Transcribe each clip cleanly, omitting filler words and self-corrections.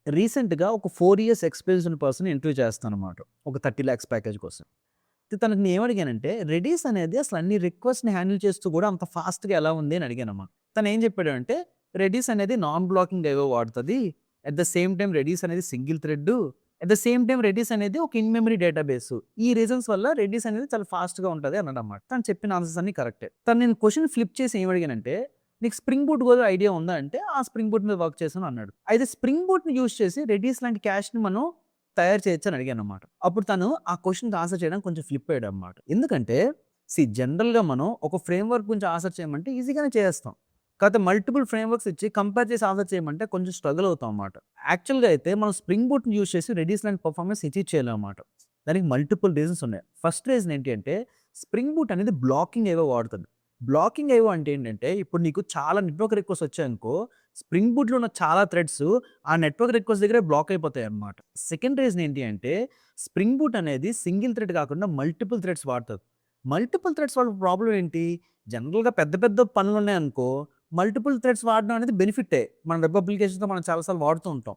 రీసెంట్‌గా ఒక 4 years experience ఉన్న పర్సన్‌ని ఇంటర్వ్యూ చేస్తానన్నమాట. ఒక 30,00,000 ప్యాకేజ్ కోసం. అయితే తనకి నేనేమడిగానంటే, రెడీస్ అనేది అసలు అన్ని రిక్వెస్ట్‌ని హ్యాండిల్ చేస్తూ కూడా అంత ఫాస్ట్‌గా ఎలా ఉంది అని అడిగానన్నమాట. తనేం చెప్పాడంటే, రెడీస్ అనేది నాన్ బ్లాకింగ్ ఏవో వాడుతది. At the same time Redis అనేది single thread. At the same time Redis అనేది ఒక ఇన్ మెమరీ డేటాబేస్. ఈ రీజన్స్ వల్ల రెడీస్ అనేది చాలా ఫాస్ట్‌గా ఉంటది అన్నాడన్నమాట. తను చెప్పిన ఆన్సర్స్ అన్నీ కరెక్టే. నేను క్వెషన్ ఫ్లిప్ చేసి ఏం అడిగానంటే, నీకు స్ప్రింగ్ బూట్ కూడా ఐడియా ఉందా అంటే, ఆ స్ప్రింగ్ బూట్ మీద వర్క్ చేశాను అన్నాడు. అయితే స్ప్రింగ్ బూట్‌ని యూజ్ చేసి రెడీస్ లాంటి క్యాష్‌ని మనం తయారు చేయొచ్చని అడిగానన్నమాట. అప్పుడు తను ఆ క్వెషన్‌కి ఆన్సర్ చేయడానికి కొంచెం ఫ్లిప్ అయ్యాడన్నమాట. ఎందుకంటే జనరల్‌గా మనం ఒక ఫ్రేమ్‌వర్క్ గురించి ఆన్సర్ చేయమంటే ఈజీగానే చేసేస్తాం. కాకపోతే మల్టిపుల్ ఫ్రేమ్‌వర్క్స్ ఇచ్చి కంపేర్ చేసి ఆన్సర్ చేయమంటే కొంచెం స్ట్రగుల్ అవుతాం అన్నమాట. యాక్చువల్‌గా అయితే మనం స్ప్రింగ్ బూట్‌ని యూజ్ చేసి రెడీస్ లాంటి పెర్ఫార్మన్స్ అచీవ్ చేయలేమన్నమాట. దానికి మల్టిపుల్ రీజన్స్ ఉన్నాయి. ఫస్ట్ రీజన్ ఏంటి అంటే స్ప్రింగ్ బూట్ అనేది బ్లాకింగ్ ఏవో వాడుతది. బ్లాకింగ్ ఏవో అంటే ఏంటంటే ఇప్పుడు నీకు చాలా నెట్వర్క్ రిక్వెస్ట్ వచ్చాయనుకో స్ప్రింగ్ బూట్‌లో ఉన్న చాలా థ్రెడ్స్ ఆ నెట్వర్క్ రిక్వెస్ట్ దగ్గరే బ్లాక్ అయిపోతాయన్నమాట. సెకండ్ రీజన్ ఏంటి అంటే స్ప్రింగ్ బూట్ అనేది సింగిల్ థ్రెడ్ కాకుండా మల్టిపుల్ థ్రెడ్స్ వాడతది. మల్టిపుల్ థ్రెడ్స్ వల్ల ప్రాబ్లమ్ ఏంటి? జనరల్‌గా పెద్ద పెద్ద పనులున్నాయనుకో మల్టిపుల్ థ్రెడ్స్ వాడడం అనేది బెనిఫిట్టే. మన వెబ్ అప్లికేషన్స్‌లో మనం చాలా సార్లు వాడుతూ ఉంటాం.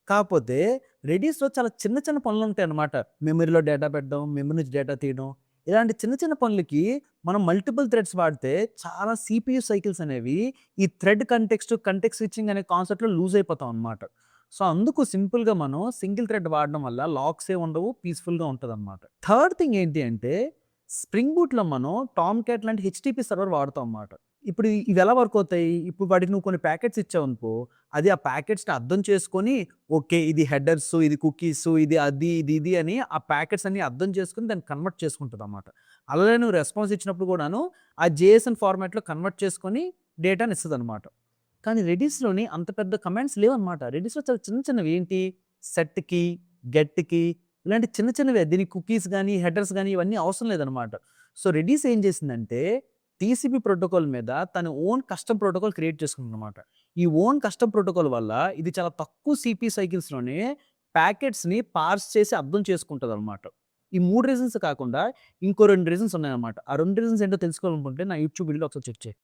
కాపోతే రెడీస్‌లో చాలా చిన్న చిన్న పనులుంటాయన్నమాట. మెమరీలో డేటా పెట్టడం, మెమరీ నుంచి డేటా తీయడం. ఇలాంటి చిన్న చిన్న పనులకి మనం మల్టిపుల్ థ్రెడ్స్ వాడితే చాలా సీపీయూ సైకిల్స్ అనేవి ఈ థ్రెడ్ కంటెక్స్ట్ స్విచింగ్ అనే కాన్సెప్ట్‌లో లూజ్ అయిపోతాం అన్నమాట. సో, అందుకు సింపుల్‌గా మనం సింగిల్ థ్రెడ్ వాడడం వల్ల లాక్స్ ఏమి ఉండవు. పీస్‌ఫుల్‌గా ఉంటదన్నమాట. థర్డ్ థింగ్ ఏంటి అంటే స్ప్రింగ్ బూట్‌లో మనం టామ్ క్యాట్ లాంటి హెచ్‌టిపి సర్వర్ వాడతాం అన్నమాట. ఇప్పుడు ఇవి ఎలా వర్క్ అవుతాయి? ఇప్పుడు వాటికి నువ్వు కొన్ని ప్యాకెట్స్ ఇచ్చావనుకో, అది ఆ ప్యాకెట్స్‌ని అర్థం చేసుకొని, ఓకే. ఇది హెడర్స్, ఇది కుకీస్, ఇది అది, ఇది అని ఆ ప్యాకెట్స్ అన్నీ అర్థం చేసుకొని దాన్ని కన్వర్ట్ చేసుకుంటదన్నమాట. అలానే నువ్వు రెస్పాన్స్ ఇచ్చినప్పుడు కూడాను ఆ జేఎస్ఎన్ ఫార్మాట్‌లో కన్వర్ట్ చేసుకొని డేటాని ఇస్తదన్నమాట. కానీ రెడిస్‌లోని అంత పెద్ద కమాండ్స్ లేవన్నమాట. రెడిస్‌లో చాలా చిన్న చిన్నవి ఏంటి సెట్‌కి, గెట్‌కి ఇలాంటి చిన్న చిన్నవే. దీనికి కుకీస్ గాని, హెడర్స్ గాని ఇవన్నీ అవసరం లేదన్నమాట. సో, రెడిస్ ఏం చేసిందంటే టీసీపీ ప్రోటోకాల్ మీద తన ఓన్ కస్టమ్ ప్రోటోకాల్ క్రియేట్ చేసుకుందన్నమాట. ఈ ఓన్ కస్టమ్ ప్రోటోకాల్ వల్ల ఇది చాలా తక్కువ సీపీ సైకిల్స్‌లోనే ప్యాకెట్స్‌ని పార్స్ చేసి అర్థం చేసుకుంటదన్నమాట. ఈ 3 రీజన్స్ కాకుండా ఇంకో 2 రీజన్స్ ఉన్నాయన్నమాట. ఆ 2 రీజన్స్ ఏంటో తెలుసుకోవాలనుకుంటే నా యూట్యూబ్ వీడియోలో ఒకసారి చెక్ చేయి.